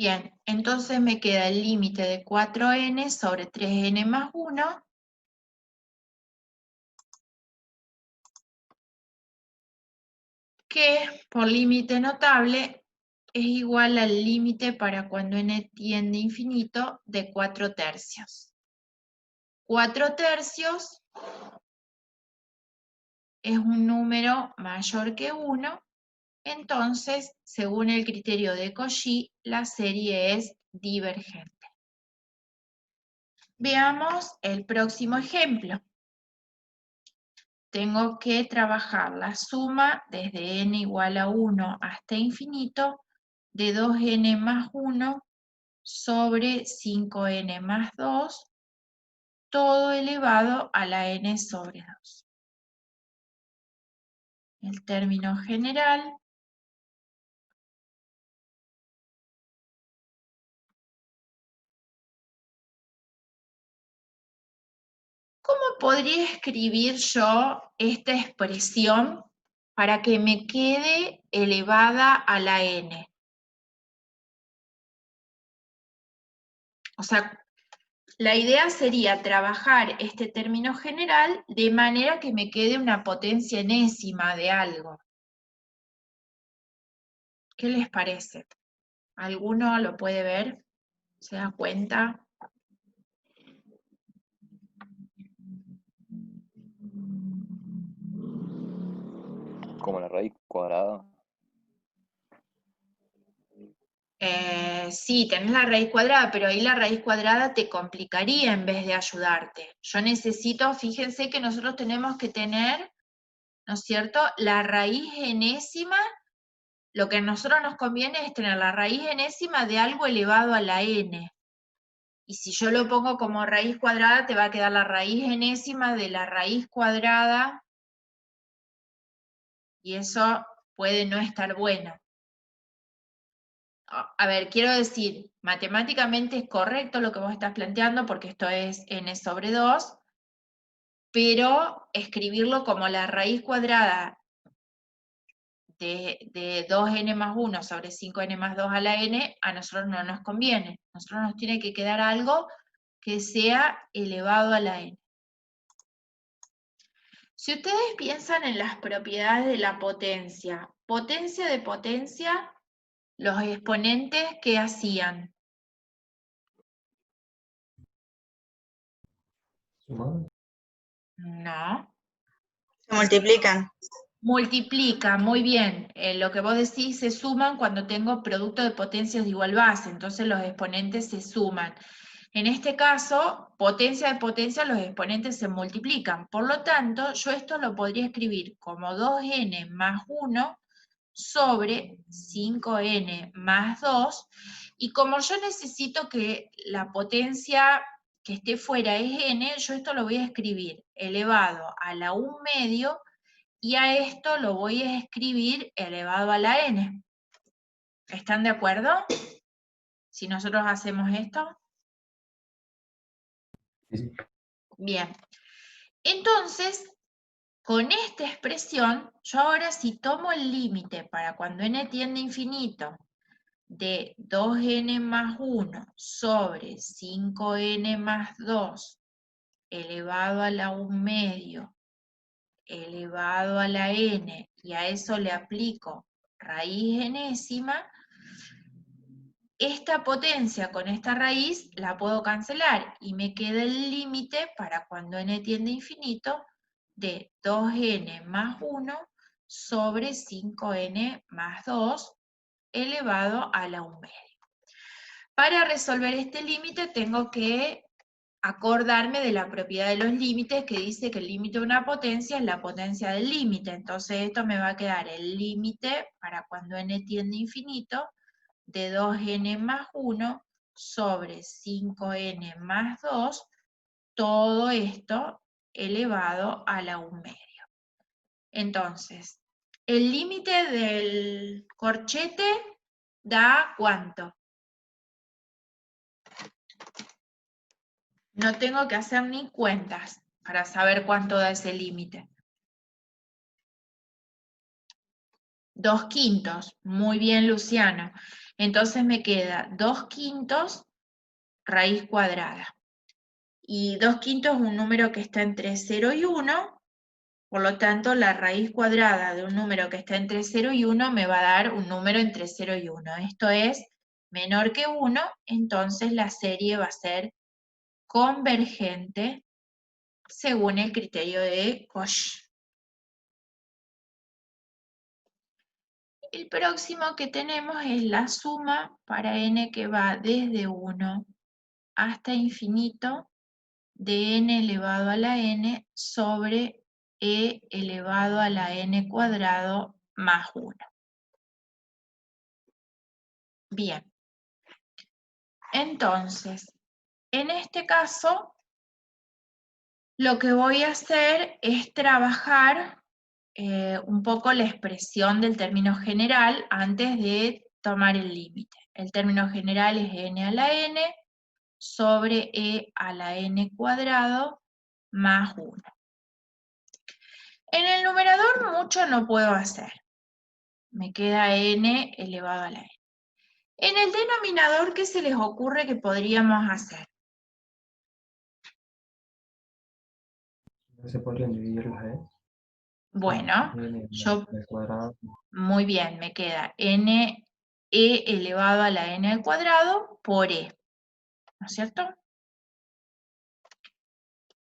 Bien, entonces me queda el límite de 4n sobre 3n más 1, que por límite notable es igual al límite para cuando n tiende a infinito de 4 tercios. 4 tercios es un número mayor que 1, entonces, según el criterio de Cauchy, la serie es divergente. Veamos el próximo ejemplo. Tengo que trabajar la suma desde n igual a 1 hasta infinito de 2n más 1 sobre 5n más 2, todo elevado a la n sobre 2. El término general ¿cómo podría escribir yo esta expresión para que me quede elevada a la n? O sea, la idea sería trabajar este término general de manera que me quede una potencia enésima de algo. ¿Qué les parece? ¿Alguno lo puede ver? ¿Se da cuenta? Como la raíz cuadrada. Sí, tenés la raíz cuadrada, pero ahí la raíz cuadrada te complicaría en vez de ayudarte. Yo necesito, fíjense que nosotros tenemos que tener, ¿no es cierto?, la raíz enésima. Lo que a nosotros nos conviene es tener la raíz enésima de algo elevado a la n. Y si yo lo pongo como raíz cuadrada, te va a quedar la raíz enésima de la raíz cuadrada, y eso puede no estar bueno. A ver, quiero decir, matemáticamente es correcto lo que vos estás planteando, porque esto es n sobre 2, pero escribirlo como la raíz cuadrada de 2n más 1 sobre 5n más 2 a la n, a nosotros no nos conviene. A nosotros nos tiene que quedar algo que sea elevado a la n. Si ustedes piensan en las propiedades de la potencia de potencia, los exponentes, ¿qué hacían? No. Se multiplican. Multiplica, muy bien. Lo que vos decís se suman cuando tengo producto de potencias de igual base, entonces los exponentes se suman. En este caso, potencia de potencia, los exponentes se multiplican. Por lo tanto, yo esto lo podría escribir como 2n más 1 sobre 5n más 2, y como yo necesito que la potencia que esté fuera es n, yo esto lo voy a escribir elevado a la 1/2, y a esto lo voy a escribir elevado a la n. ¿Están de acuerdo? Si nosotros hacemos esto. Sí. Bien. Entonces, con esta expresión, yo ahora si tomo el límite para cuando n tiende a infinito de 2n más 1 sobre 5n más 2 elevado a la 1/2 elevado a la n, y a eso le aplico raíz enésima, esta potencia con esta raíz la puedo cancelar y me queda el límite para cuando n tiende a infinito de 2n más 1 sobre 5n más 2 elevado a la 1/2. Para resolver este límite tengo que acordarme de la propiedad de los límites, que dice que el límite de una potencia es la potencia del límite. Entonces esto me va a quedar el límite para cuando n tiende a infinito de 2n más 1 sobre 5n más 2, todo esto elevado a la 1/2. Entonces, el límite del corchete da ¿cuánto? No tengo que hacer ni cuentas para saber cuánto da ese límite. 2/5. Muy bien, Luciano. Entonces me queda 2/5 raíz cuadrada. Y 2/5 es un número que está entre 0 y 1, por lo tanto la raíz cuadrada de un número que está entre 0 y 1 me va a dar un número entre 0 y 1. Esto es menor que 1, entonces la serie va a ser convergente según el criterio de Cauchy. El próximo que tenemos es la suma para n que va desde 1 hasta infinito de n elevado a la n sobre e elevado a la n cuadrado más 1. Bien. Entonces, en este caso, lo que voy a hacer es trabajar un poco la expresión del término general antes de tomar el límite. El término general es n a la n sobre e a la n cuadrado más 1. En el numerador mucho no puedo hacer. Me queda n elevado a la n. En el denominador, ¿qué se les ocurre que podríamos hacer? No se podrían dividir las E. Bueno, N yo, al cuadrado. muy bien, me queda n e elevado a la n al cuadrado por e, ¿no es cierto?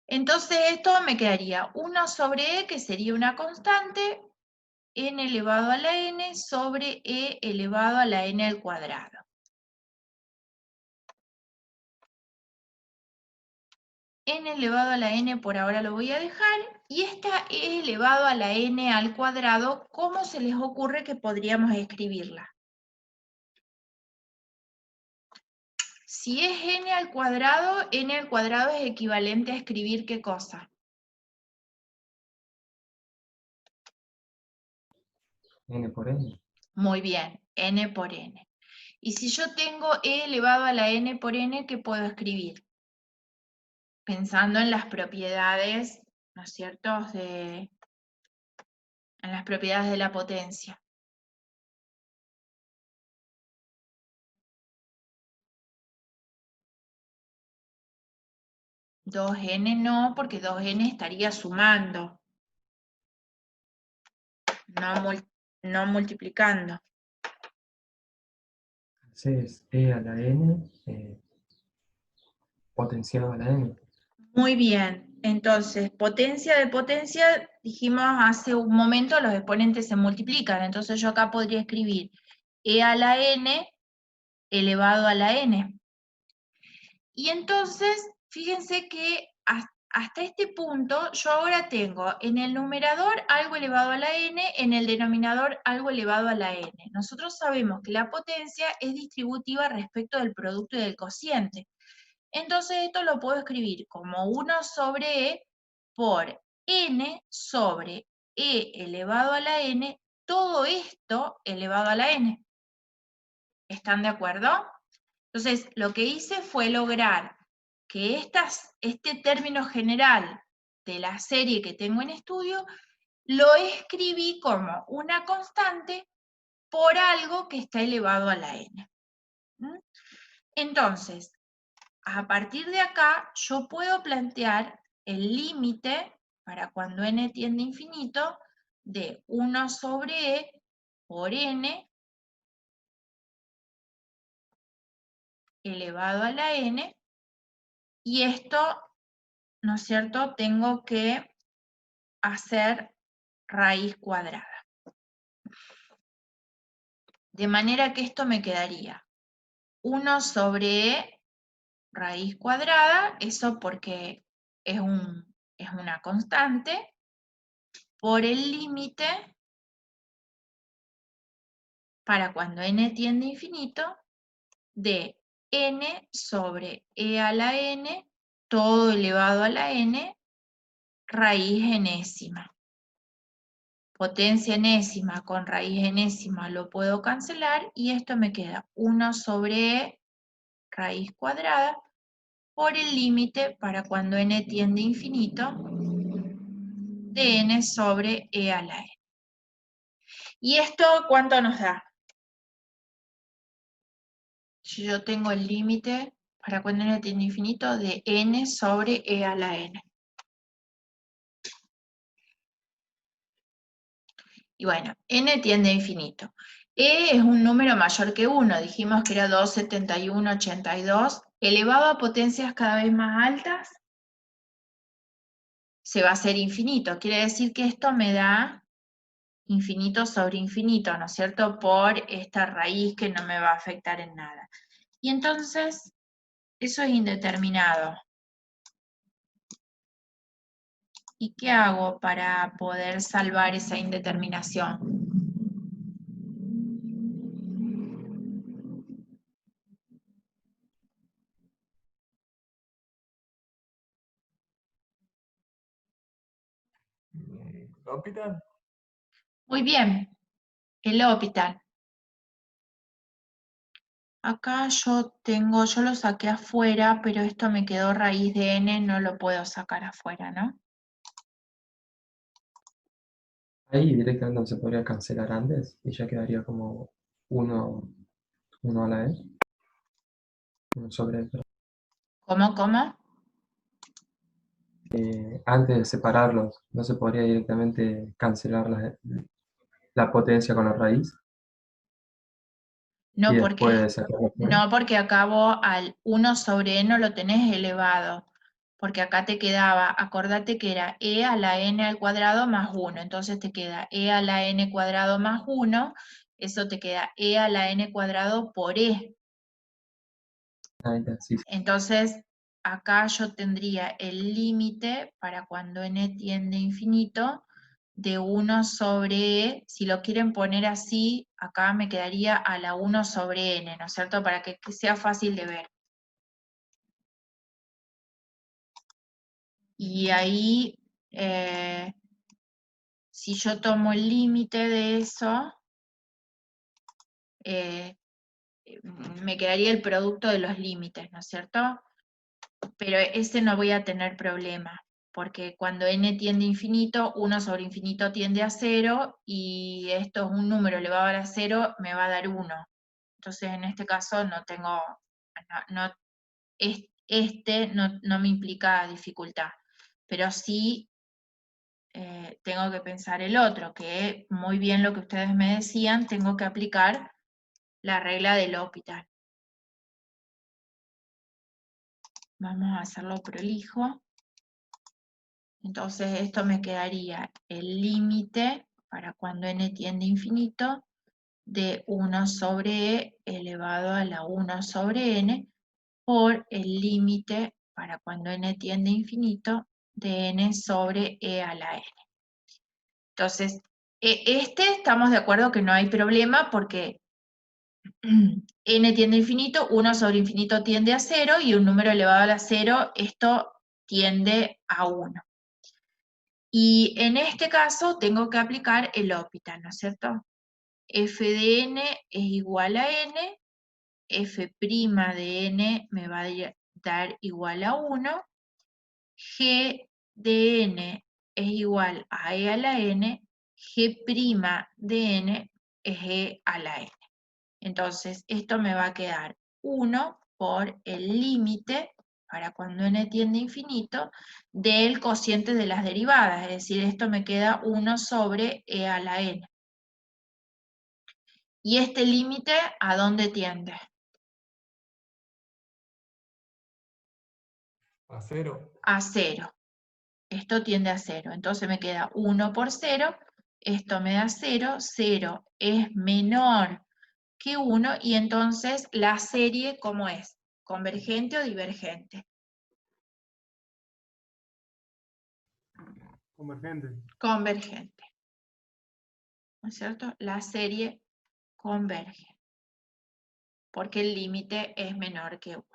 Entonces esto me quedaría 1 sobre e, que sería una constante, n elevado a la n sobre e elevado a la n al cuadrado. N elevado a la n por ahora lo voy a dejar, y esta e elevado a la n al cuadrado, ¿cómo se les ocurre que podríamos escribirla? Si es n al cuadrado es equivalente a escribir ¿qué cosa? N por N. Muy bien, n por n. Y si yo tengo e elevado a la n por n, ¿qué puedo escribir? Pensando en las propiedades, ¿no es cierto?, en las propiedades de la potencia. (2n) no, porque 2n estaría sumando, no multiplicando. Entonces, E a la N potenciado a la N. Muy bien, entonces potencia de potencia, dijimos hace un momento, los exponentes se multiplican, entonces yo acá podría escribir e a la n elevado a la n. Y entonces, fíjense que hasta este punto yo ahora tengo en el numerador algo elevado a la n, en el denominador algo elevado a la n. Nosotros sabemos que la potencia es distributiva respecto del producto y del cociente. Entonces esto lo puedo escribir como 1 sobre e por n sobre e elevado a la n, todo esto elevado a la n. ¿Están de acuerdo? Entonces, lo que hice fue lograr que este término general de la serie que tengo en estudio, lo escribí como una constante por algo que está elevado a la n. Entonces, a partir de acá, yo puedo plantear el límite para cuando n tiende a infinito de 1 sobre e por n elevado a la n, y esto, ¿no es cierto?, tengo que hacer raíz cuadrada. De manera que esto me quedaría 1 sobre e raíz cuadrada, eso porque es una constante, por el límite para cuando n tiende a infinito de n sobre e a la n, todo elevado a la n, raíz enésima. Potencia enésima con raíz enésima lo puedo cancelar, y esto me queda 1 sobre e raíz cuadrada por el límite para cuando n tiende a infinito de n sobre e a la n. ¿Y esto cuánto nos da? Si yo tengo el límite para cuando n tiende a infinito de n sobre e a la n. Y bueno, n tiende a infinito. E es un número mayor que 1, dijimos que era 2, 71, 82. Elevado a potencias cada vez más altas, se va a hacer infinito. Quiere decir que esto me da infinito sobre infinito, ¿no es cierto? Por esta raíz que no me va a afectar en nada. Y entonces, eso es indeterminado. ¿Y qué hago para poder salvar esa indeterminación? ¿L'Hopital? Muy bien, el L'Hopital. Acá yo lo saqué afuera, pero esto me quedó raíz de n, no lo puedo sacar afuera, ¿no? Ahí directamente no se podría cancelar antes y ya quedaría como 1 a la e. 1 sobre e. ¿Cómo? Antes de separarlos, no se podría directamente cancelar la potencia con la raíz y No, después sacarlo fuera. no, porque acabo al 1 sobre e no lo tenés elevado, porque acá te quedaba, acordate que era e a la n al cuadrado más 1, entonces te queda e a la n cuadrado más 1, eso te queda e a la n cuadrado por e. Ahí está, sí. Entonces, acá yo tendría el límite para cuando n tiende a infinito de 1 sobre e. Si lo quieren poner así, acá me quedaría a la 1 sobre n, ¿no es cierto? Para que sea fácil de ver. Y ahí, si yo tomo el límite de eso, me quedaría el producto de los límites, ¿no es cierto? Pero ese no voy a tener problema, porque cuando n tiende a infinito, 1 sobre infinito tiende a 0, y esto es un número elevado a la 0, me va a dar 1. Entonces, en este caso no tengo, no me implica dificultad, pero sí tengo que pensar el otro, que muy bien lo que ustedes me decían, tengo que aplicar la regla del L'Hopital. Vamos a hacerlo prolijo. Entonces esto me quedaría el límite para cuando n tiende a infinito de 1 sobre e elevado a la 1 sobre n por el límite para cuando n tiende a infinito de n sobre e a la n. Entonces, estamos de acuerdo que no hay problema porque n tiende a infinito, 1 sobre infinito tiende a 0 y un número elevado a la 0, esto tiende a 1. Y en este caso tengo que aplicar el L'Hopital, ¿no es cierto? F de n es igual a n, f' de n me va a dar igual a 1, g de n es igual a e a la n, g' de n es e a la n. Entonces, esto me va a quedar 1 por el límite, para cuando n tiende a infinito, del cociente de las derivadas, es decir, esto me queda 1 sobre e a la n. ¿Y este límite a dónde tiende? A 0. A 0. Esto tiende a 0, entonces me queda 1 por 0, esto me da 0, 0 es menor que 1, y entonces la serie, ¿cómo es? ¿Convergente o divergente? Convergente. Convergente. ¿No es cierto? La serie converge, porque el límite es menor que 1.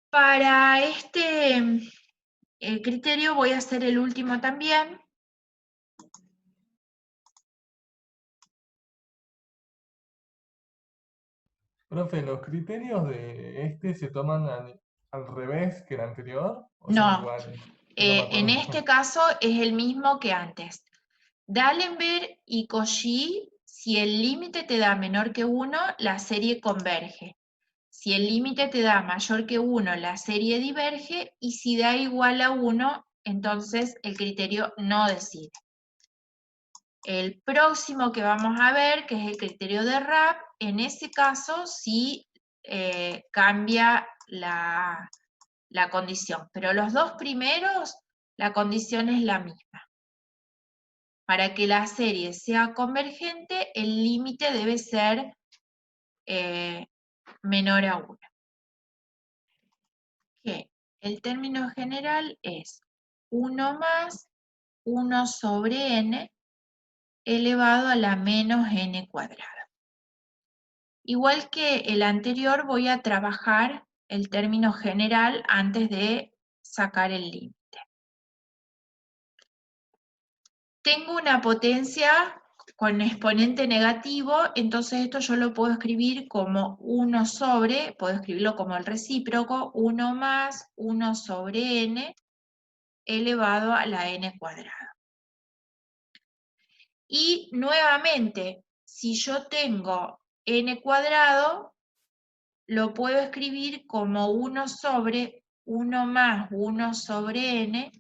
Para este criterio voy a hacer el último también. Profe, ¿los criterios de este se toman al revés que el anterior? ¿O son No, iguales? No me acuerdo. en este caso es el mismo que antes. D'Alembert y Cauchy, si el límite te da menor que 1, la serie converge. Si el límite te da mayor que 1, la serie diverge, y si da igual a 1, entonces el criterio no decide. El próximo que vamos a ver, que es el criterio de Rapp, en ese caso sí cambia la condición, pero los dos primeros, la condición es la misma. Para que la serie sea convergente, el límite debe ser menor a 1. Que el término general es 1 más 1 sobre n elevado a la menos n cuadrada. Igual que el anterior, voy a trabajar el término general antes de sacar el límite. Tengo una potencia con exponente negativo, entonces esto yo lo puedo escribir como 1 sobre, puedo escribirlo como el recíproco, 1 más 1 sobre n elevado a la n cuadrada. Y nuevamente, si yo tengo n cuadrado, lo puedo escribir como 1 sobre 1 más 1 sobre n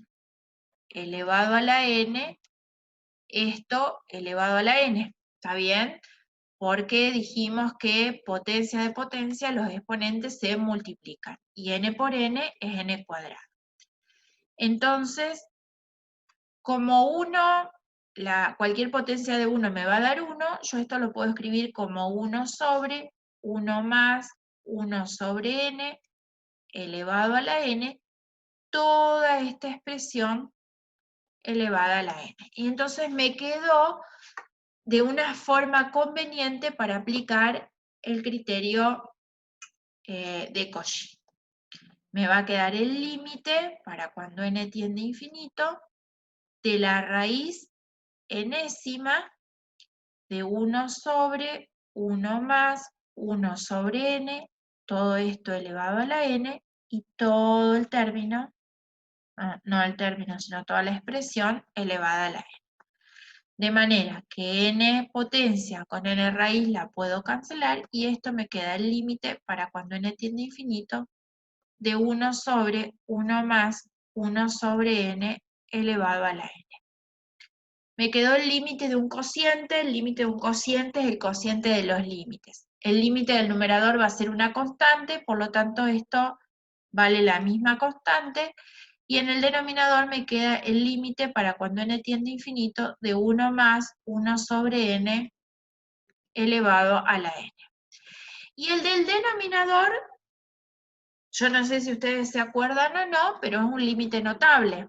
elevado a la n, esto elevado a la n, ¿está bien? Porque dijimos que potencia de potencia, los exponentes se multiplican, y n por n es n cuadrado. Entonces, como 1, cualquier potencia de 1 me va a dar 1, yo esto lo puedo escribir como 1 sobre 1 más 1 sobre n elevado a la n, toda esta expresión elevada a la n. Y entonces me quedó de una forma conveniente para aplicar el criterio de Cauchy. Me va a quedar el límite para cuando n tiende a infinito de la raíz enésima de 1 sobre 1 más 1 sobre n, todo esto elevado a la n, y todo el término, no el término, sino toda la expresión elevada a la n. De manera que n potencia con n raíz la puedo cancelar, y esto me queda el límite para cuando n tiende a infinito de 1 sobre 1 más 1 sobre n elevado a la n. Me quedó el límite de un cociente. El límite de un cociente es el cociente de los límites. El límite del numerador va a ser una constante, por lo tanto esto vale la misma constante, y en el denominador me queda el límite para cuando n tiende a infinito de 1 más 1 sobre n elevado a la n. Y el del denominador, yo no sé si ustedes se acuerdan o no, pero es un límite notable,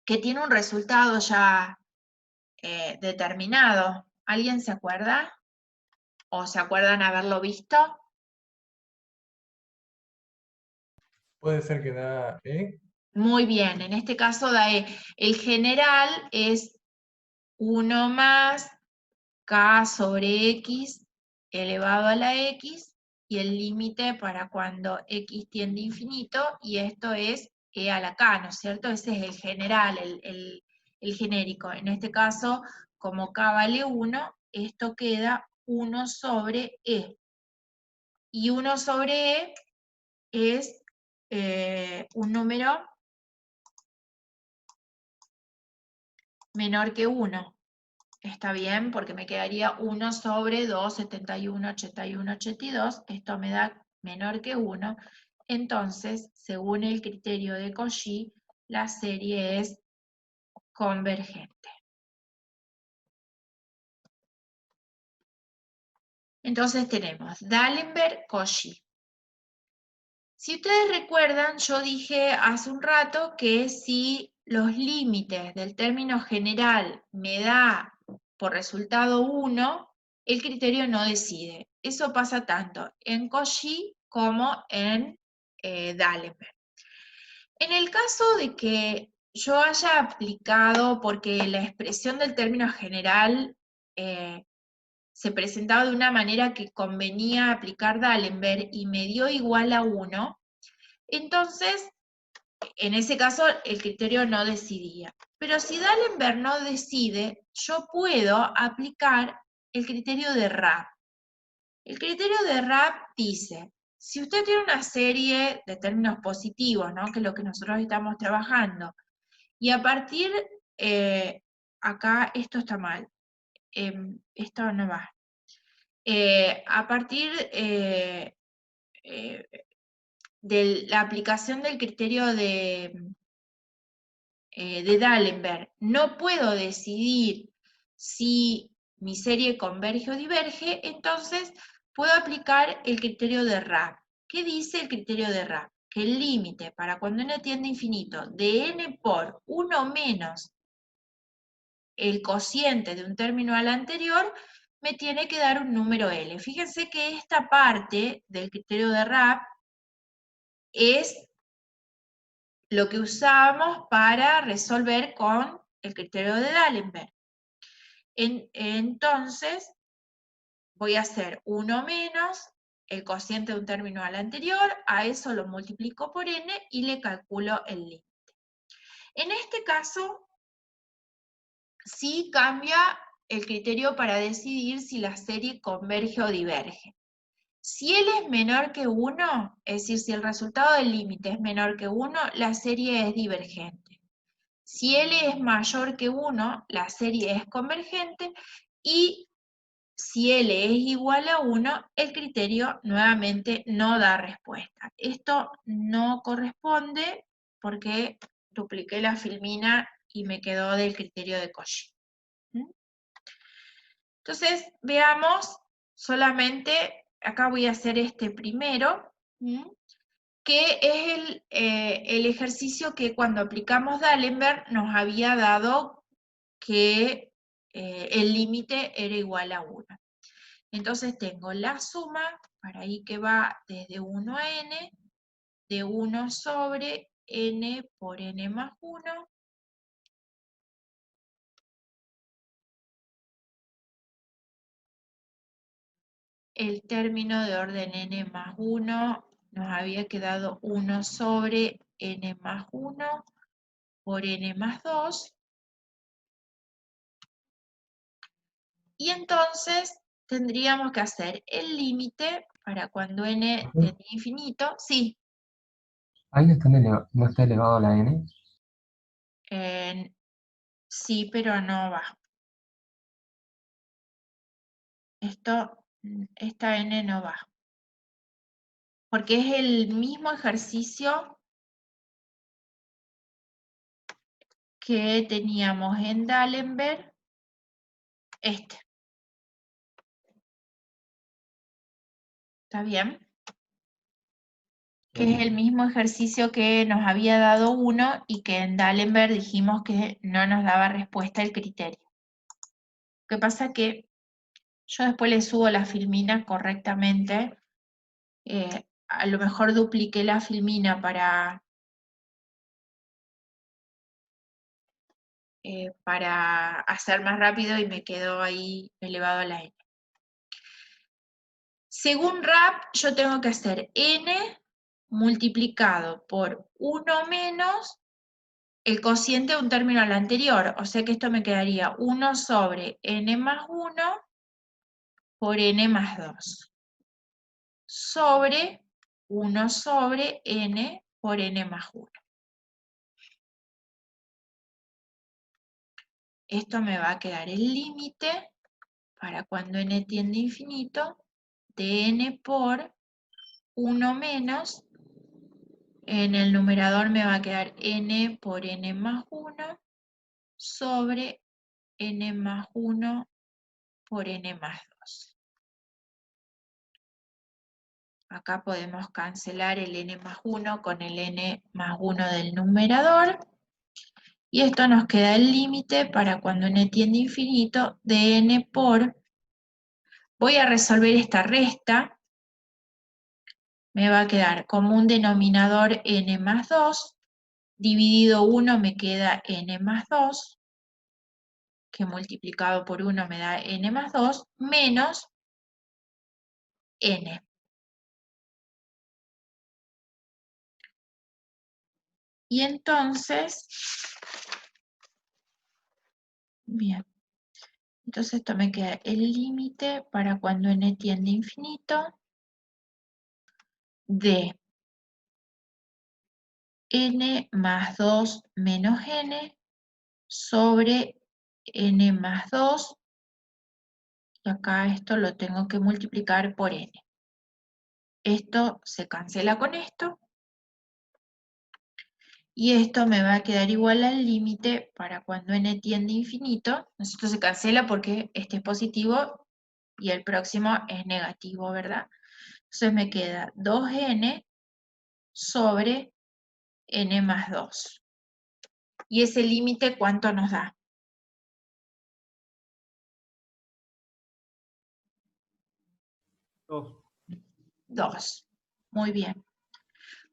que tiene un resultado ya determinado. ¿Alguien se acuerda? ¿O se acuerdan haberlo visto? Puede ser que da E. Muy bien, en este caso da E. El general es 1 más K sobre X elevado a la X, y el límite para cuando X tiende a infinito, y esto es E a la K, ¿no es cierto? Ese es el general, el genérico. En este caso, como K vale 1, esto queda 1 sobre E. Y 1 sobre E es un número menor que 1. Está bien, porque me quedaría 1 sobre 2, 71, 81, 82. Esto me da menor que 1. Entonces, según el criterio de Cauchy, la serie es convergente. Entonces tenemos D'Alembert, Cauchy. Si ustedes recuerdan, yo dije hace un rato que si los límites del término general me da por resultado 1, el criterio no decide. Eso pasa tanto en Cauchy como en D'Alembert. En el caso de que yo haya aplicado, porque la expresión del término general se presentaba de una manera que convenía aplicar D'Alembert y me dio igual a 1, entonces en ese caso el criterio no decidía. Pero si D'Alembert no decide, yo puedo aplicar el criterio de Rapp. El criterio de Rapp dice, si usted tiene una serie de términos positivos, ¿no? Que es lo que nosotros estamos trabajando, y a partir, acá esto está mal, esto no va. A partir de la aplicación del criterio de D'Alembert, no puedo decidir si mi serie converge o diverge, entonces puedo aplicar el criterio de Rapp. ¿Qué dice el criterio de Rapp? Que el límite para cuando n tiende a infinito de n por 1 menos el cociente de un término al anterior me tiene que dar un número L. Fíjense que esta parte del criterio de Rapp es lo que usamos para resolver con el criterio de D'Alembert. Entonces, voy a hacer 1 menos el cociente de un término al anterior, a eso lo multiplico por n y le calculo el límite. En este caso, sí cambia el criterio para decidir si la serie converge o diverge. Si L es menor que 1, es decir, si el resultado del límite es menor que 1, la serie es divergente. Si L es mayor que 1, la serie es convergente, y si L es igual a 1, el criterio nuevamente no da respuesta. Esto no corresponde porque dupliqué la filmina y me quedó del criterio de Cauchy. Entonces, veamos solamente, acá voy a hacer este primero, que es el ejercicio que cuando aplicamos D'Alembert nos había dado que el límite era igual a 1. Entonces tengo la suma, para ahí que va desde 1 a n, de 1 sobre n por n más 1, el término de orden n más 1 nos había quedado 1 sobre n más 1 por n más 2. Y entonces tendríamos que hacer el límite para cuando n tiende a infinito. Sí, Ahí no está elevado a la n. sí, pero no va. Esta n no va. Porque es el mismo ejercicio que teníamos en D'Alembert, este. ¿Está bien? Que es el mismo ejercicio que nos había dado 1 y que en D'Alembert dijimos que no nos daba respuesta el criterio. Lo que pasa que yo después le subo la filmina correctamente. A lo mejor dupliqué la filmina para hacer más rápido y me quedó ahí elevado a la n. Según Rapp, yo tengo que hacer n multiplicado por 1 menos el cociente de un término al anterior. O sea que esto me quedaría 1 sobre n más 1 por n más 2. Sobre 1 sobre n por n más 1. Esto me va a quedar el límite para cuando n tiende a infinito de n por 1 menos, en el numerador me va a quedar n por n más 1 sobre n más 1 por n más 2. Acá podemos cancelar el n más 1 con el n más 1 del numerador. Y esto nos queda el límite para cuando n tiende a infinito de n por... Voy a resolver esta resta. Me va a quedar como un denominador n más 2. Dividido 1 me queda n más 2. Que multiplicado por 1 me da n más 2. Menos n. Y entonces, bien, entonces esto me queda el límite para cuando n tiende a infinito de n más 2 menos n sobre n más 2, y acá esto lo tengo que multiplicar por n. Esto se cancela con esto, y esto me va a quedar igual al límite para cuando n tiende a infinito. Esto se cancela porque este es positivo y el próximo es negativo, ¿verdad? Entonces me queda 2n sobre n más 2. ¿Y ese límite cuánto nos da? 2. Muy bien.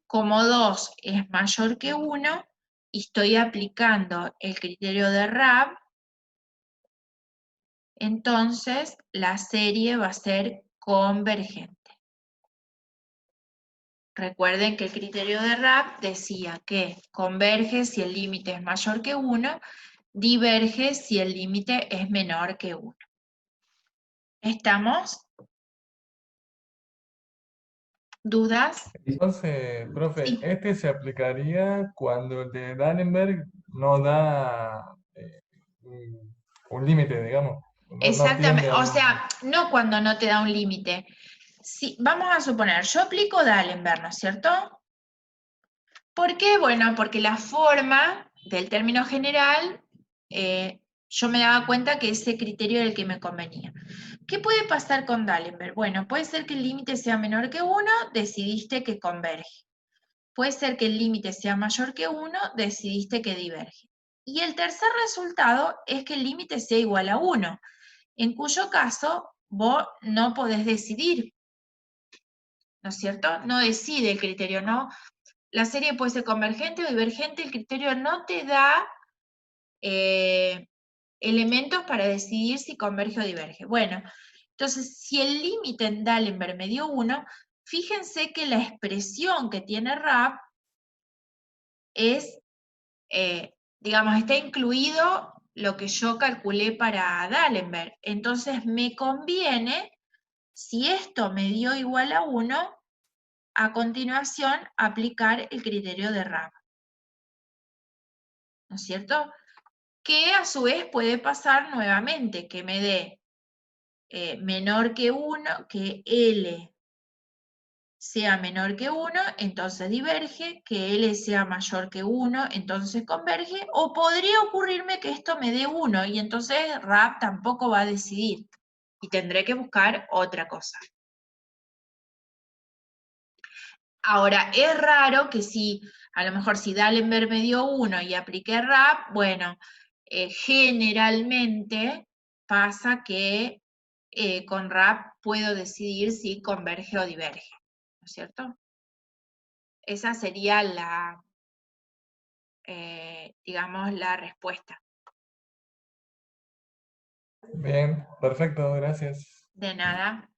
Como 2 es mayor que 1, y estoy aplicando el criterio de Raab, entonces la serie va a ser convergente. Recuerden que el criterio de Raab decía que converge si el límite es mayor que 1, diverge si el límite es menor que 1. ¿Estamos? ¿Dudas? Entonces, profe, Sí. este se aplicaría cuando el de D'Alembert no da un límite, digamos. No Exactamente. tiende a O un... sea, no cuando no te da un límite. Sí, vamos a suponer, yo aplico D'Alembert, ¿no es cierto? ¿Por qué? Bueno, porque la forma del término general, yo me daba cuenta que ese criterio era el que me convenía. ¿Qué puede pasar con D'Alembert? Bueno, puede ser que el límite sea menor que 1, decidiste que converge. Puede ser que el límite sea mayor que 1, decidiste que diverge. Y el tercer resultado es que el límite sea igual a 1, en cuyo caso vos no podés decidir, ¿no es cierto? No decide el criterio, ¿no? La serie puede ser convergente o divergente, el criterio no te da elementos para decidir si converge o diverge. Bueno, entonces, si el límite en D'Alembert me dio 1, fíjense que la expresión que tiene Raab es, digamos, está incluido lo que yo calculé para D'Alembert. Entonces, me conviene, si esto me dio igual a 1, a continuación aplicar el criterio de Raab. ¿No es cierto? Que a su vez puede pasar nuevamente, que me dé menor que 1, que L sea menor que 1, entonces diverge, que L sea mayor que 1, entonces converge, o podría ocurrirme que esto me dé 1, y entonces Raab tampoco va a decidir, y tendré que buscar otra cosa. Ahora, es raro que si, a lo mejor si D'Alembert me dio 1 y apliqué Raab, bueno, generalmente pasa que con Raab puedo decidir si converge o diverge, ¿no es cierto? Esa sería la, digamos, la respuesta. Bien, perfecto, gracias. De nada.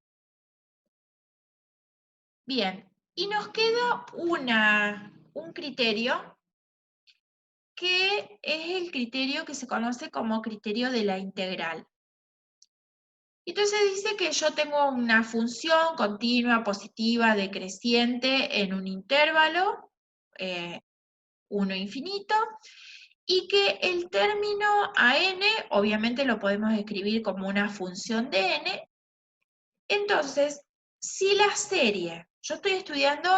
Bien, y nos queda un criterio que es el criterio que se conoce como criterio de la integral. Entonces dice que yo tengo una función continua, positiva, decreciente en un intervalo, 1 infinito, y que el término a n, obviamente lo podemos escribir como una función de n. Entonces, si la serie, yo estoy estudiando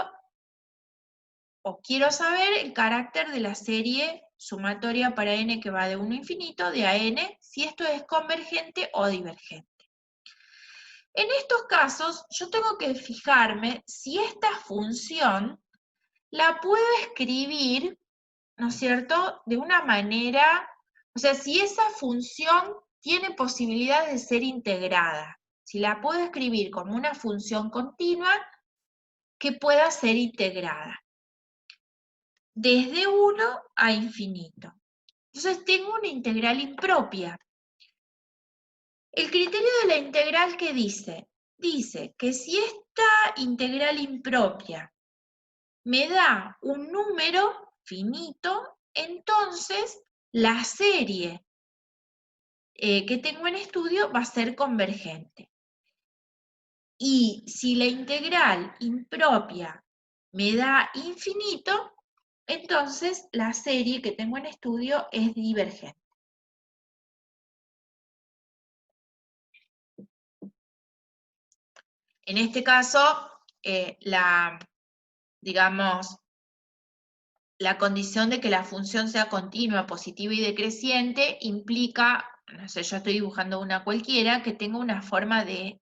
o quiero saber el carácter de la serie sumatoria para n que va de 1 a infinito, de a n, si esto es convergente o divergente. En estos casos, yo tengo que fijarme si esta función la puedo escribir, ¿no es cierto?, de una manera, o sea, si esa función tiene posibilidad de ser integrada, si la puedo escribir como una función continua que pueda ser integrada, desde 1 a infinito. Entonces tengo una integral impropia. El criterio de la integral, ¿qué dice? Dice que si esta integral impropia me da un número, infinito, entonces la serie que tengo en estudio va a ser convergente. Y si la integral impropia me da infinito, entonces la serie que tengo en estudio es divergente. En este caso, digamos, la condición de que la función sea continua, positiva y decreciente implica, no sé, yo estoy dibujando una cualquiera, que tenga una forma de,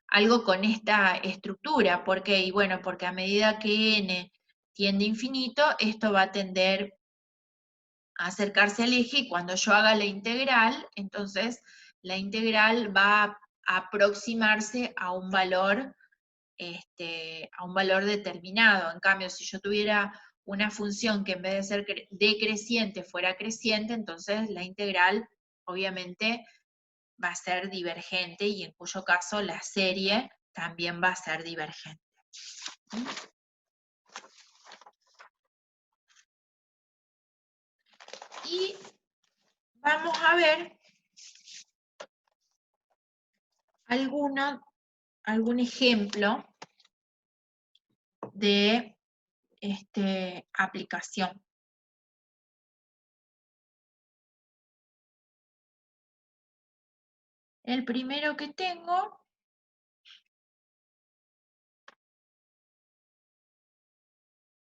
algo con esta estructura. ¿Por qué? Y bueno, porque a medida que n tiende a infinito, esto va a tender a acercarse al eje, y cuando yo haga la integral, entonces la integral va a aproximarse a un valor determinado. En cambio, si yo tuviera una función que en vez de ser decreciente fuera creciente, entonces la integral obviamente va a ser divergente, y en cuyo caso la serie también va a ser divergente. Y vamos a ver algún ejemplo de aplicación. El primero que tengo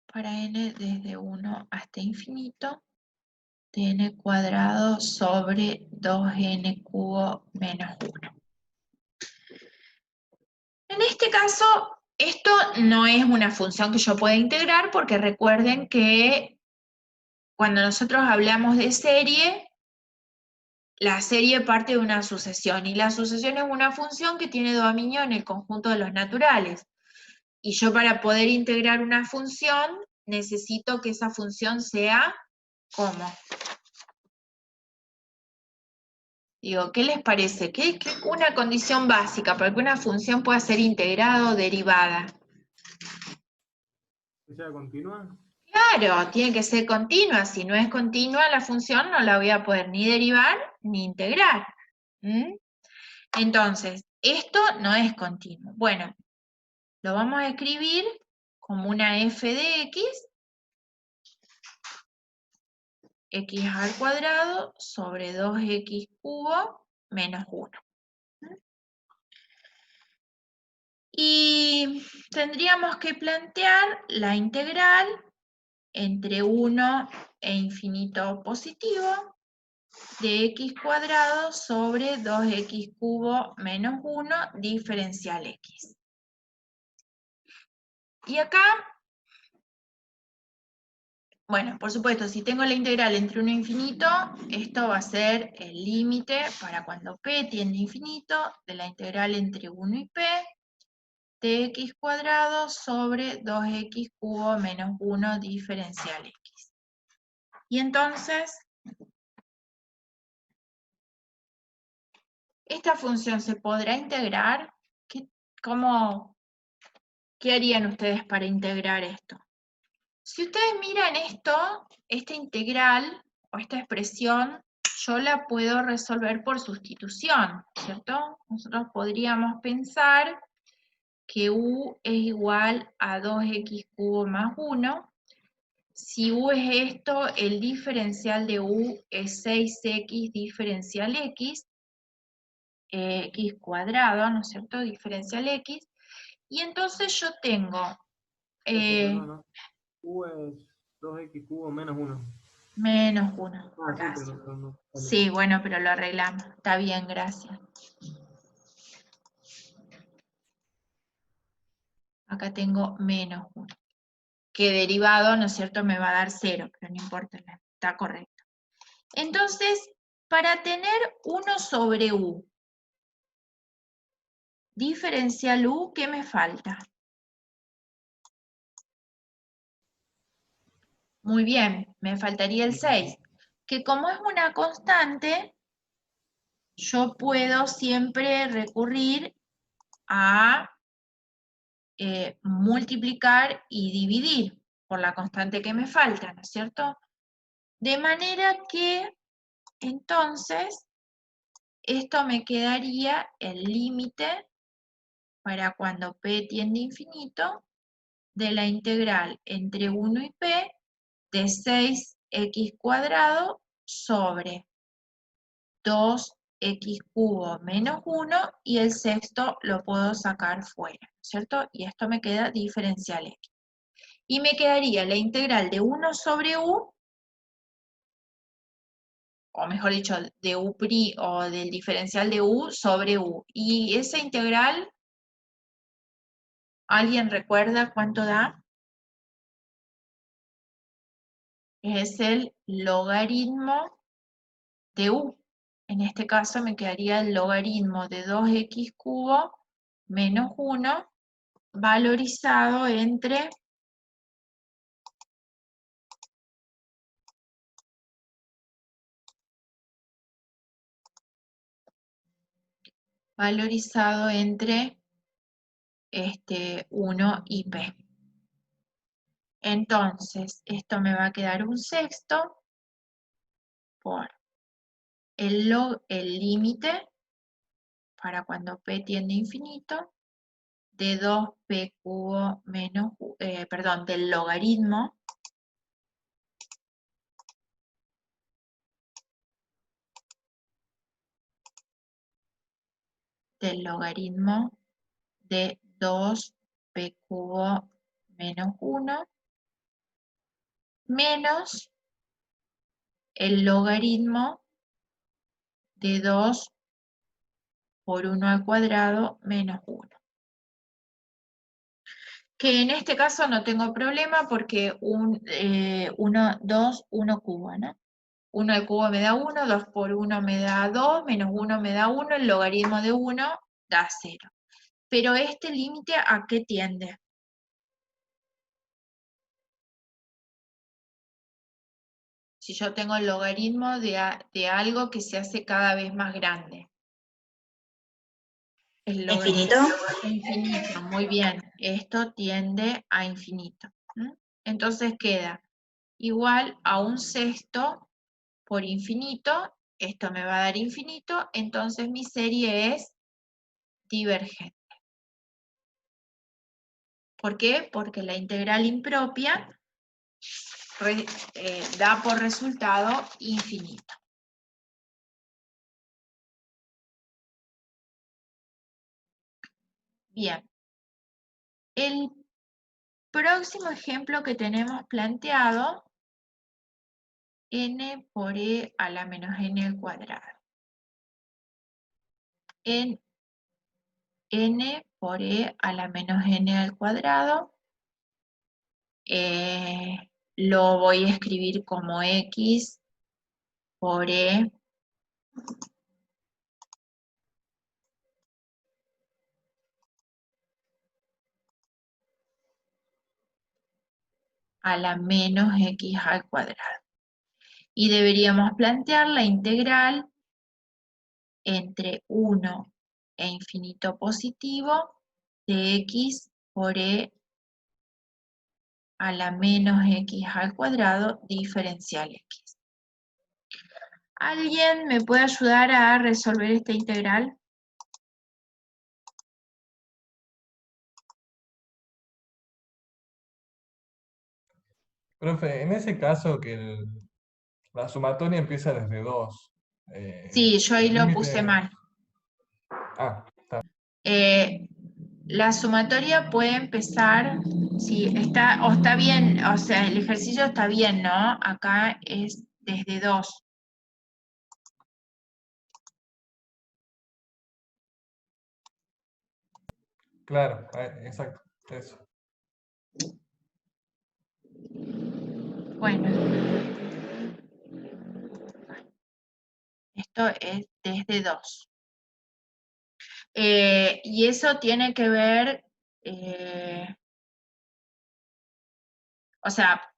para n desde 1 hasta infinito, de n cuadrado sobre 2n cubo menos 1. En este caso, esto no es una función que yo pueda integrar, porque recuerden que cuando nosotros hablamos de serie, la serie parte de una sucesión, y la sucesión es una función que tiene dominio en el conjunto de los naturales. Y yo, para poder integrar una función, necesito que esa función sea ¿cómo? Digo, ¿qué les parece? ¿Qué una condición básica para que una función pueda ser integrada o derivada? ¿Que sea continua? Claro, tiene que ser continua. Si no es continua la función, no la voy a poder ni derivar ni integrar. Entonces, esto no es continuo. Bueno, lo vamos a escribir como una f de x al cuadrado sobre 2x cubo menos 1. Y tendríamos que plantear la integral entre 1 e infinito positivo de x cuadrado sobre 2x cubo menos 1 diferencial x. Y acá, bueno, por supuesto, si tengo la integral entre 1 e infinito, esto va a ser el límite para cuando p tiende a infinito de la integral entre 1 y p de x cuadrado sobre 2x cubo menos 1 diferencial x. Y entonces, ¿esta función se podrá integrar? ¿Qué harían ustedes para integrar esto? Si ustedes miran esto, esta integral o esta expresión, yo la puedo resolver por sustitución, ¿cierto? Nosotros podríamos pensar que u es igual a 2x cubo más 1. Si u es esto, el diferencial de u es 6x diferencial x, x cuadrado, ¿no es cierto? Diferencial x. Y entonces yo tengo... No. U es 2x cubo menos 1. Menos 1. Ah, sí, Gracias. pero no. Sí, bueno, pero lo arreglamos. Está bien, gracias. Acá tengo menos 1. Que derivado, ¿no es cierto?, me va a dar 0, pero no importa, está correcto. Entonces, para tener 1 sobre u, diferencial u, ¿qué me falta? Muy bien, me faltaría el 6, que como es una constante, yo puedo siempre recurrir a multiplicar y dividir. por la constante que me falta, ¿no es cierto? De manera que, entonces, esto me quedaría el límite para cuando p tiende a infinito de la integral entre 1 y p de 6x cuadrado sobre 2x cubo menos 1 y el sexto lo puedo sacar fuera, ¿cierto? Y esto me queda diferencial x. Y me quedaría la integral de 1 sobre u, o mejor dicho, de u' o del diferencial de u sobre u. Y esa integral, ¿alguien recuerda cuánto da? Es el logaritmo de u. En este caso me quedaría el logaritmo de 2x cubo menos 1 valorizado entre este 1 y p. Entonces, esto me va a quedar un sexto por el límite para cuando p tiende a infinito de 2p cubo menos, del logaritmo de 2p cubo menos 1 menos el logaritmo de 2 por 1 al cuadrado menos 1. Que en este caso no tengo problema porque 1 cubo, ¿no? 1 al cubo me da 1, 2 por 1 me da 2, menos 1 me da 1, el logaritmo de 1 da 0. Pero este límite, ¿a qué tiende? Si yo tengo el logaritmo de algo que se hace cada vez más grande. El logaritmo ¿Infinito? infinito, muy bien. Esto tiende a infinito. Entonces queda igual a un sexto por infinito. Esto me va a dar infinito, entonces mi serie es divergente. ¿Por qué? Porque la integral impropia da por resultado infinito. Bien. El próximo ejemplo que tenemos planteado, n por e a la menos n al cuadrado. En n por e a la menos n al cuadrado, lo voy a escribir como x por e a la menos x al cuadrado. Y deberíamos plantear la integral entre 1 e infinito positivo de x por e a la menos x al cuadrado diferencial x. ¿Alguien me puede ayudar a resolver esta integral? Profe, en ese caso que la sumatoria empieza desde 2. Sí, yo ahí el lo límite- puse mal. Ah, está. La sumatoria puede empezar, sí, está bien, o sea, el ejercicio está bien, ¿no? Acá es desde 2. Claro, exacto, eso. Bueno, esto es desde 2. Y eso tiene que ver, o sea,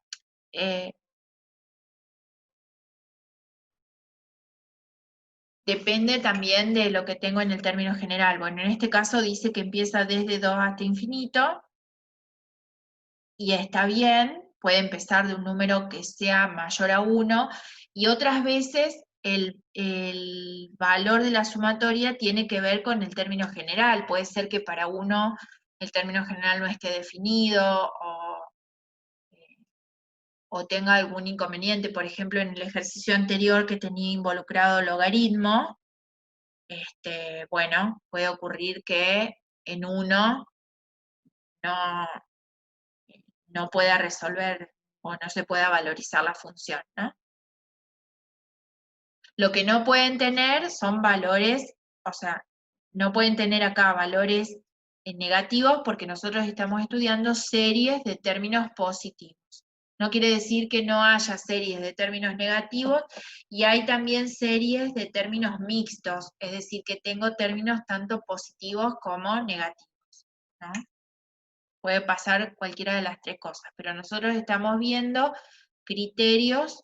depende también de lo que tengo en el término general. Bueno, en este caso dice que empieza desde 2 hasta infinito, y está bien, puede empezar de un número que sea mayor a 1, y otras veces el valor de la sumatoria tiene que ver con el término general. Puede ser que para uno el término general no esté definido, o tenga algún inconveniente. Por ejemplo, en el ejercicio anterior que tenía involucrado logaritmo, bueno, puede ocurrir que en uno no pueda resolver o no se pueda valorizar la función, ¿no? Lo que no pueden tener son valores, o sea, no pueden tener acá valores negativos porque nosotros estamos estudiando series de términos positivos. No quiere decir que no haya series de términos negativos, y hay también series de términos mixtos, es decir, que tengo términos tanto positivos como negativos, ¿no? Puede pasar cualquiera de las tres cosas, pero nosotros estamos viendo criterios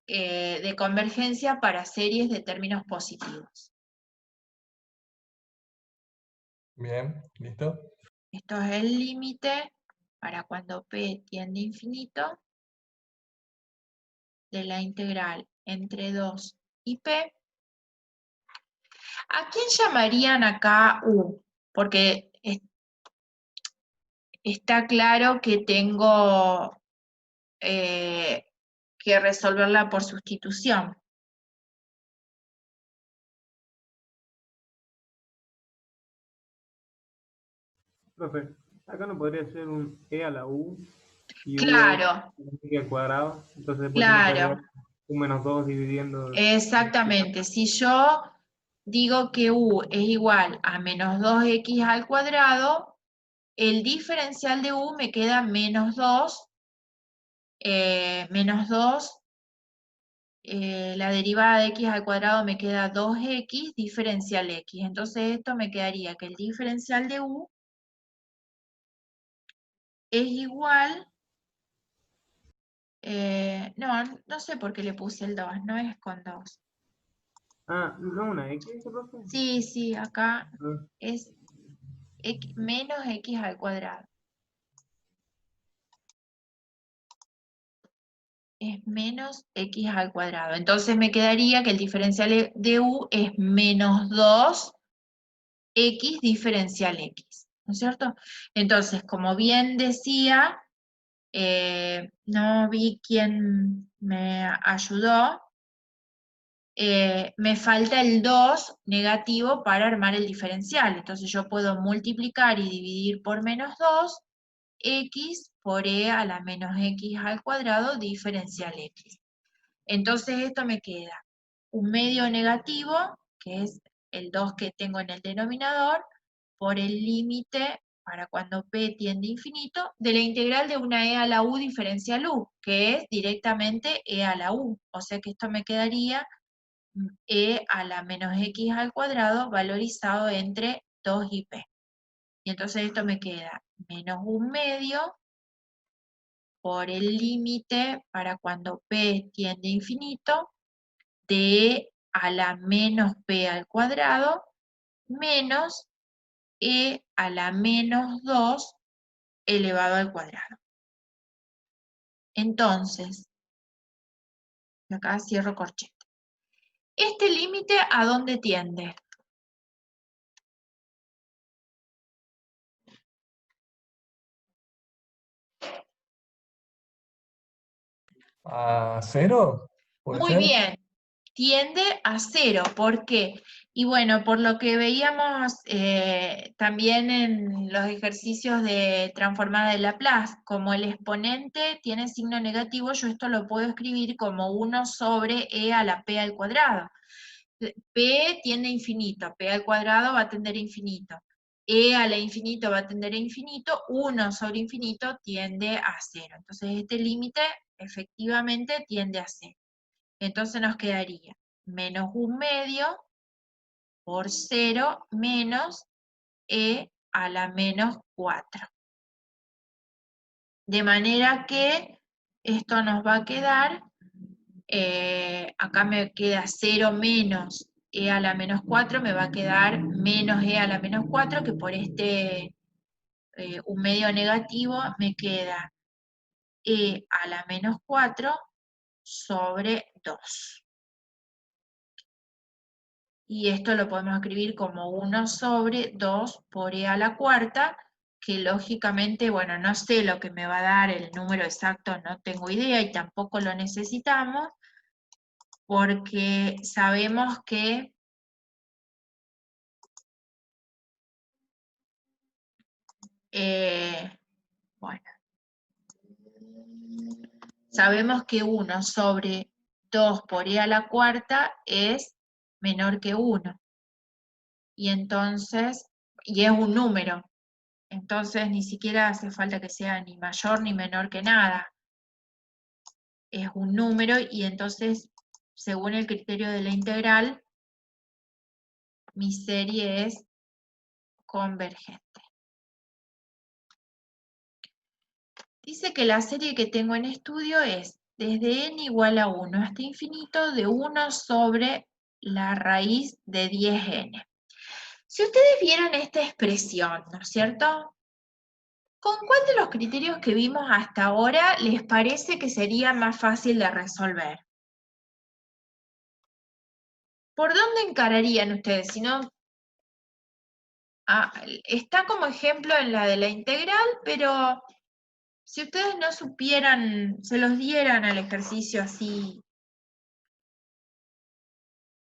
de convergencia para series de términos positivos. Bien, ¿listo? Esto es el límite para cuando p tiende a infinito de la integral entre 2 y p. ¿A quién llamarían acá u? Porque está claro que tengo que resolverla por sustitución. Profe, acá no podría ser un e a la u y u Claro, es al cuadrado. Entonces después tiene que agregar claro, un menos 2 dividiendo. exactamente. Si yo digo que u es igual a menos 2x al cuadrado, el diferencial de u me queda menos 2, la derivada de x al cuadrado me queda 2x diferencial x. Entonces esto me quedaría que el diferencial de u es igual, no sé por qué le puse el 2, no es con 2. Ah, no una x, profe. Sí, acá Ah, es menos x al cuadrado. Es menos x al cuadrado. Entonces me quedaría que el diferencial de u es menos 2x diferencial x, ¿no es cierto? Entonces, como bien decía, no vi quién me ayudó, me falta el 2 negativo para armar el diferencial. Entonces yo puedo multiplicar y dividir por menos 2, x por e a la menos x al cuadrado diferencial x. Entonces esto me queda un medio negativo, que es el 2 que tengo en el denominador, por el límite para cuando p tiende a infinito, de la integral de una e a la u diferencial u, que es directamente e a la u. O sea que esto me quedaría e a la menos x al cuadrado valorizado entre 2 y p. Y entonces esto me queda menos un medio por el límite para cuando p tiende a infinito de e a la menos p al cuadrado menos e a la menos 2 elevado al cuadrado. Entonces, acá cierro corchete. ¿Este límite a dónde tiende? ¿A 0? ¿Puede Muy ser? bien, tiende a 0. ¿Por qué? Y bueno, por lo que veíamos también en los ejercicios de transformada de Laplace, como el exponente tiene signo negativo, yo esto lo puedo escribir como 1 sobre e a la p al cuadrado. P tiende a infinito, p al cuadrado va a tender a infinito. E a la infinito va a tender a infinito, 1 sobre infinito tiende a 0. Entonces este límite efectivamente tiende a 0. Entonces nos quedaría menos un medio por 0 menos e a la menos 4. De manera que esto nos va a quedar, acá me queda 0 menos e a la menos 4, me va a quedar menos e a la menos 4, que por un medio negativo me queda e a la menos 4 sobre 2. Y esto lo podemos escribir como 1 sobre 2 por e a la cuarta, que lógicamente, bueno, no sé lo que me va a dar el número exacto, no tengo idea y tampoco lo necesitamos, porque sabemos que bueno, sabemos que 1 sobre 2 por e a la cuarta es menor que 1. Y entonces, y es un número. Entonces ni siquiera hace falta que sea ni mayor ni menor que nada. Es un número y entonces, según el criterio de la integral, mi serie es convergente. Dice que la serie que tengo en estudio es desde n igual a 1 hasta infinito de 1 sobre la raíz de 10n. Si ustedes vieran esta expresión, ¿no es cierto? ¿Con cuál de los criterios que vimos hasta ahora les parece que sería más fácil de resolver? ¿Por dónde encararían ustedes? Si no, está como ejemplo en la de la integral, pero si ustedes no supieran, se los dieran al ejercicio así,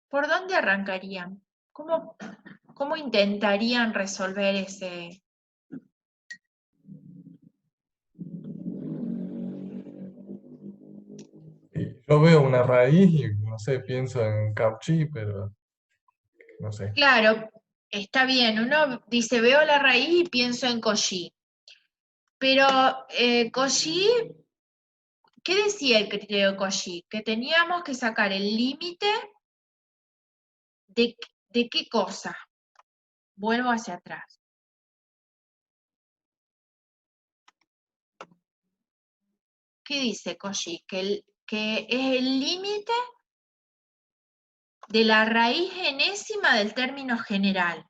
¿por dónde arrancarían? ¿Cómo intentarían resolver ese? Y yo veo una raíz y, no sé, pienso en Cauchy, pero no sé. Claro, está bien, uno dice, veo la raíz y pienso en Cauchy. Pero Cauchy, ¿qué decía el criterio de Cauchy? Que teníamos que sacar el límite de qué cosa. Vuelvo hacia atrás. ¿Qué dice Cauchy? Que es el límite de la raíz enésima del término general.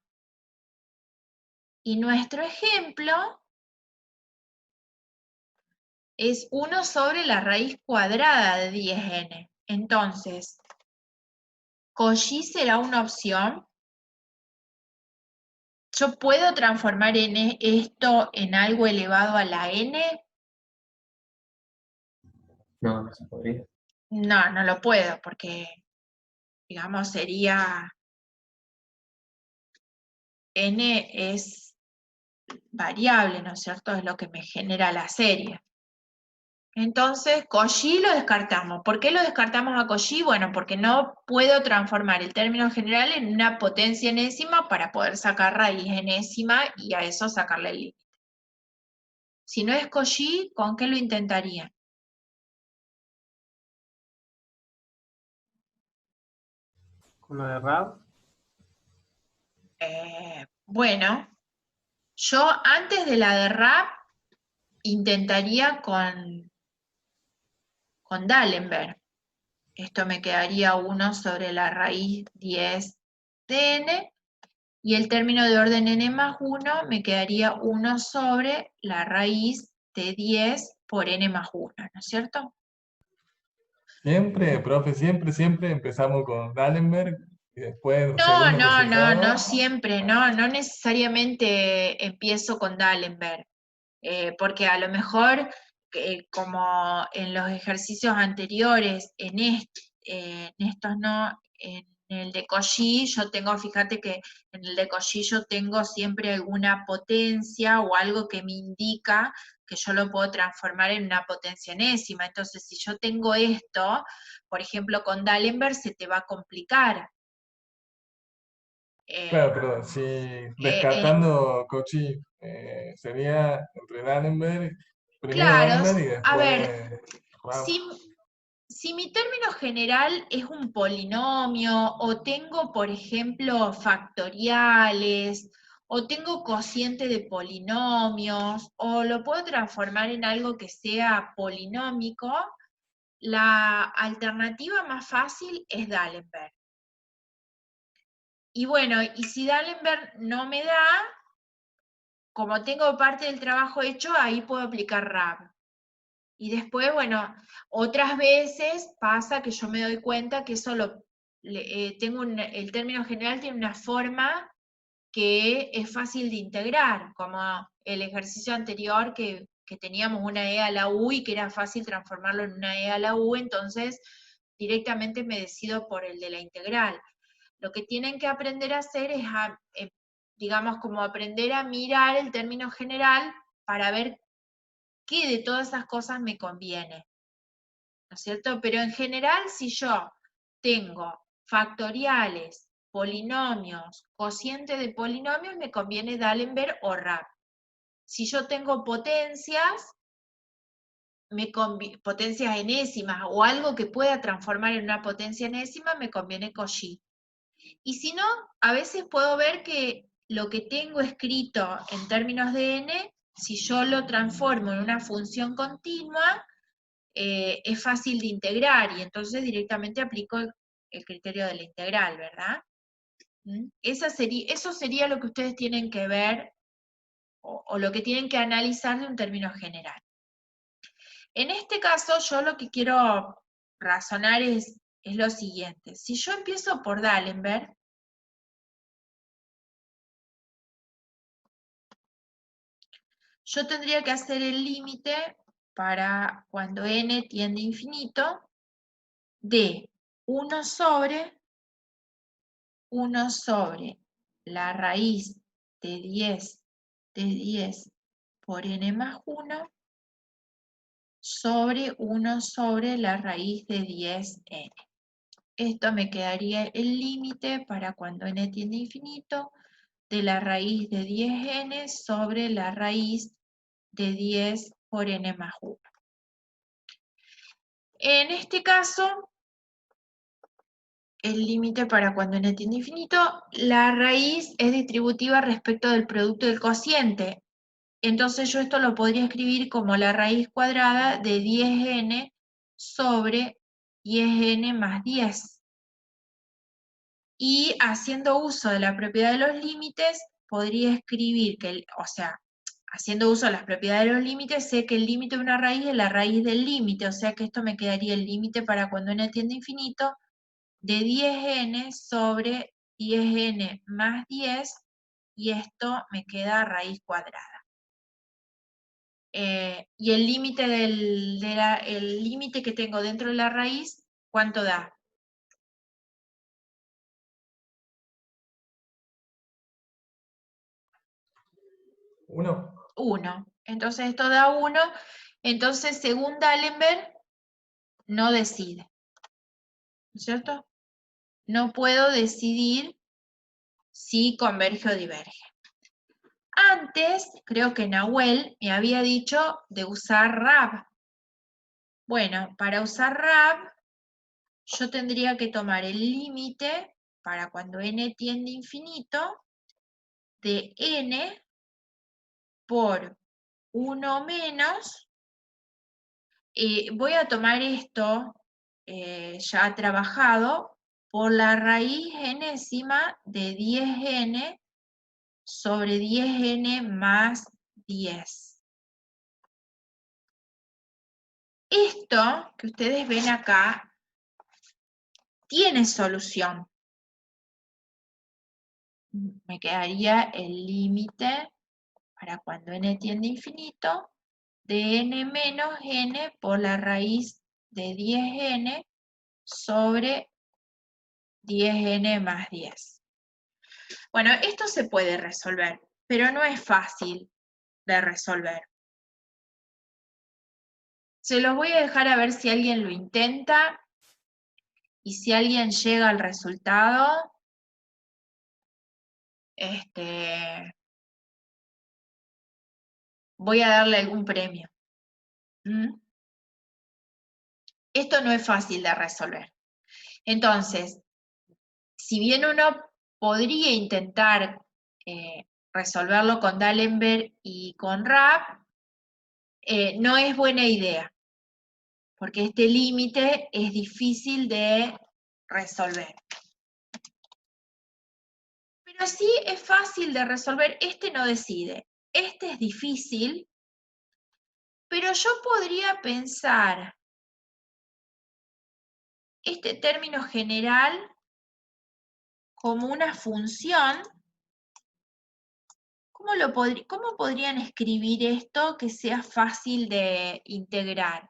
Y nuestro ejemplo es 1 sobre la raíz cuadrada de 10n. Entonces, ¿Cauchy será una opción? ¿Yo puedo transformar esto en algo elevado a la n? No, no se podría. No, no lo puedo, porque, digamos, sería... n es variable, ¿no es cierto? Es lo que me genera la serie. Entonces, Cauchy lo descartamos. ¿Por qué lo descartamos a Cauchy? Bueno, porque no puedo transformar el término general en una potencia enésima para poder sacar raíz enésima y a eso sacarle el límite. Si no es Cauchy, ¿con qué lo intentaría? Con la de RAB, Bueno, yo antes de la de RAP intentaría con D'Alembert. Esto me quedaría 1 sobre la raíz 10 de n, y el término de orden n más 1 me quedaría 1 sobre la raíz de 10 por n más 1, ¿no es cierto? Siempre, profe, siempre empezamos con Dallenberg y después, No, segundo no, no, no resultado, siempre, no necesariamente empiezo con D'Alembert, porque a lo mejor, como en los ejercicios anteriores, en estos no, en el de Cauchy, yo tengo, fíjate que en el de Cauchy yo tengo siempre alguna potencia o algo que me indica que yo lo puedo transformar en una potencia enésima. Entonces, si yo tengo esto, por ejemplo, con D'Alembert se te va a complicar. claro, Eh, pero si eh, descartando Cauchy, sería entre Dallenberg, primero claro, Dallenberg y a después ver, Raab. si mi término general es un polinomio, o tengo, por ejemplo, factoriales, o tengo cociente de polinomios, o lo puedo transformar en algo que sea polinómico, la alternativa más fácil es D'Alembert. Y bueno, y si D'Alembert no me da, como tengo parte del trabajo hecho, ahí puedo aplicar RAB. Y después, bueno, otras veces pasa que yo me doy cuenta que el término general tiene una forma que es fácil de integrar, como el ejercicio anterior que teníamos una e a la u y que era fácil transformarlo en una e a la u, entonces directamente me decido por el de la integral. Lo que tienen que aprender a hacer es, digamos, como aprender a mirar el término general para ver qué de todas esas cosas me conviene, ¿no es cierto? Pero en general, si yo tengo factoriales, polinomios, cociente de polinomios, me conviene D'Alembert o RAP. Si yo tengo potencias, potencias enésimas o algo que pueda transformar en una potencia enésima, me conviene Cauchy. Y si no, a veces puedo ver que lo que tengo escrito en términos de n, si yo lo transformo en una función continua, es fácil de integrar y entonces directamente aplico el criterio de la integral, ¿verdad? Eso sería lo que ustedes tienen que ver o lo que tienen que analizar de un término general. En este caso, yo lo que quiero razonar es lo siguiente. Si yo empiezo por D'Alembert, yo tendría que hacer el límite para cuando n tiende a infinito de 1 sobre la raíz de 10 por n más 1 sobre 1 sobre la raíz de 10n. Esto me quedaría el límite para cuando n tiende a infinito de la raíz de 10n sobre la raíz de 10 por n más 1. En este caso, el límite para cuando n tiende a infinito, la raíz es distributiva respecto del producto del cociente. Entonces yo esto lo podría escribir como la raíz cuadrada de 10n sobre 10n más 10. Y haciendo uso de la propiedad de los límites, podría escribir que, haciendo uso de las propiedades de los límites, sé que el límite de una raíz es la raíz del límite, o sea que esto me quedaría el límite para cuando n tiende a infinito de 10n sobre 10n más 10, y esto me queda raíz cuadrada. Y el límite el límite que tengo dentro de la raíz, ¿cuánto da? 1. 1. Entonces esto da 1. Entonces, según D'Alembert, no decide. ¿No es cierto? No puedo decidir si converge o diverge. Antes, creo que Nahuel me había dicho de usar RAB. Bueno, para usar RAB, yo tendría que tomar el límite para cuando n tiende a infinito de n por 1 menos. Voy a tomar esto ya trabajado por la raíz enésima de 10n sobre 10n más 10. Esto que ustedes ven acá tiene solución. Me quedaría el límite para cuando n tiende a infinito de n menos n por la raíz de 10n sobre 10n más 10. Bueno, esto se puede resolver, pero no es fácil de resolver. Se los voy a dejar a ver si alguien lo intenta y si alguien llega al resultado, voy a darle algún premio. Esto no es fácil de resolver. Entonces, si bien uno podría intentar resolverlo con D'Alembert y con RAP, no es buena idea, porque este límite es difícil de resolver. Pero sí es fácil de resolver, este no decide. Este es difícil, Pero yo podría pensar este término general como una función. ¿Cómo podrían escribir esto que sea fácil de integrar?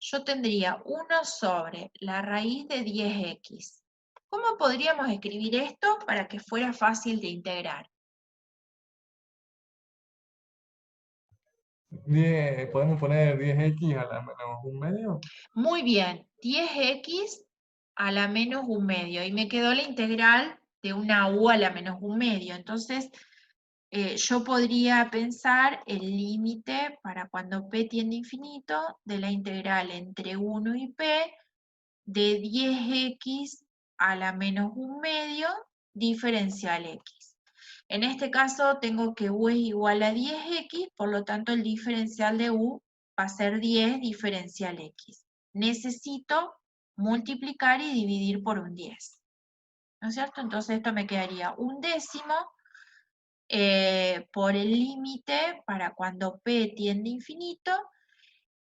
Yo tendría 1 sobre la raíz de 10x. ¿Cómo podríamos escribir esto para que fuera fácil de integrar? Podemos poner 10x a la menos un medio. Muy bien, 10x a la menos un medio. Y me quedó la integral de una u a la menos un medio. Entonces, yo podría pensar el límite para cuando p tiende a infinito de la integral entre 1 y p de 10x a la menos un medio diferencial x. En este caso tengo que u es igual a 10x, por lo tanto el diferencial de u va a ser 10 diferencial x. Necesito multiplicar y dividir por un 10. ¿No es cierto? Entonces esto me quedaría 1/10 por el límite para cuando p tiende a infinito.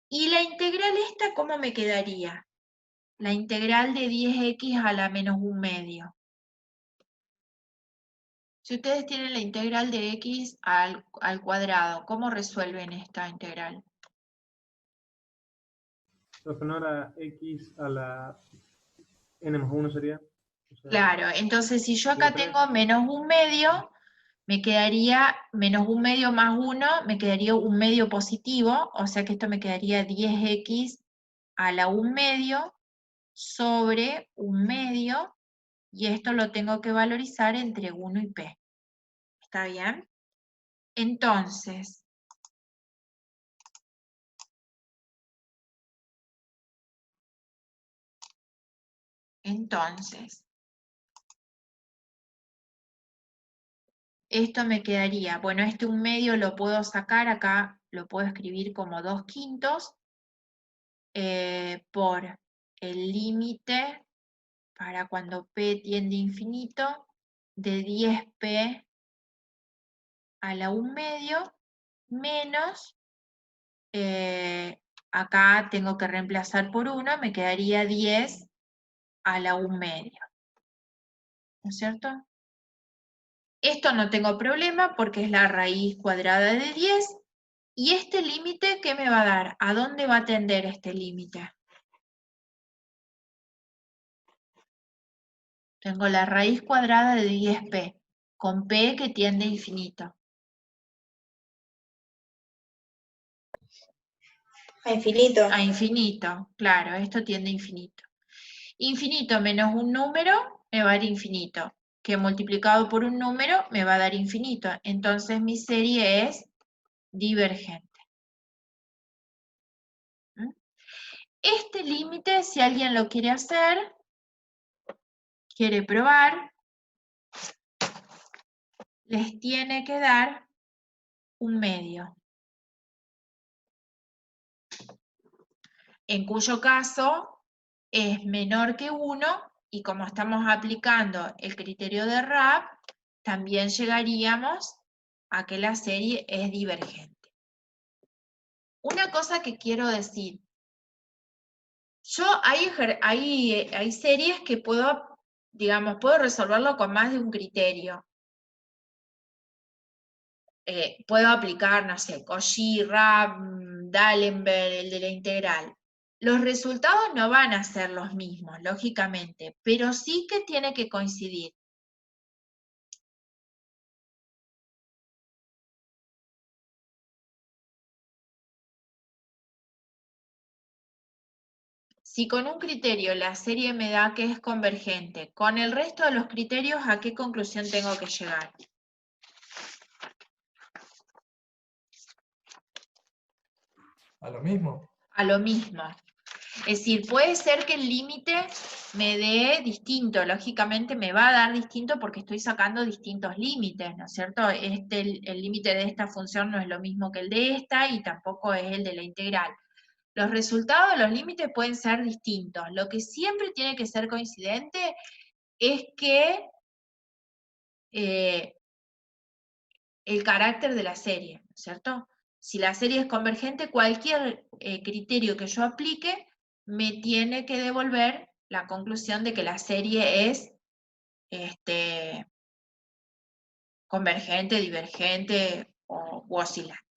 Y la integral esta, ¿cómo me quedaría? La integral de 10x a la menos un medio. Si ustedes tienen la integral de x al cuadrado, ¿cómo resuelven esta integral? Lo que no era x a la n más 1 sería. O sea, Claro, entonces si yo acá sería 3. tengo menos un medio, me quedaría menos un medio más 1, me quedaría un medio positivo, o sea que esto me quedaría 10x a la un medio sobre un medio, y esto lo tengo que valorizar entre 1 y p. ¿Está bien? Entonces, esto me quedaría, bueno, este un medio lo puedo sacar acá, lo puedo escribir como 2/5 por el límite para cuando p tiende a infinito de 10p a la un medio menos, acá tengo que reemplazar por 1, me quedaría 10 a la un medio. ¿No es cierto? Esto no tengo problema porque es la raíz cuadrada de 10. ¿Y este límite qué me va a dar? ¿A dónde va a tender este límite? Tengo la raíz cuadrada de 10p, con p que tiende a infinito. A infinito. A infinito, claro, esto tiende a infinito. Infinito menos un número me va a dar infinito, que multiplicado por un número me va a dar infinito. Entonces mi serie es divergente. ¿Mm? Este límite, si alguien lo quiere hacer, quiere probar, les tiene que dar un medio. En cuyo caso es menor que 1 y como estamos aplicando el criterio de RAP, también llegaríamos a que la serie es divergente. Una cosa que quiero decir, hay series que puedo, digamos, puedo resolverlo con más de un criterio. Puedo aplicar, no sé, Cauchy, RAP, D'Alembert, el de la integral. Los resultados no van a ser los mismos, lógicamente, pero sí que tiene que coincidir. Si con un criterio la serie me da que es convergente, con el resto de los criterios, ¿a qué conclusión tengo que llegar? A lo mismo. A lo mismo. Es decir, puede ser que el límite me dé distinto, lógicamente me va a dar distinto porque estoy sacando distintos límites, ¿no es cierto? El límite de esta función no es lo mismo que el de esta y tampoco es el de la integral. Los resultados, los límites pueden ser distintos. Lo que siempre tiene que ser coincidente es que el carácter de la serie, ¿no es cierto? Si la serie es convergente, cualquier criterio que yo aplique me tiene que devolver la conclusión de que la serie es convergente, divergente u oscilante.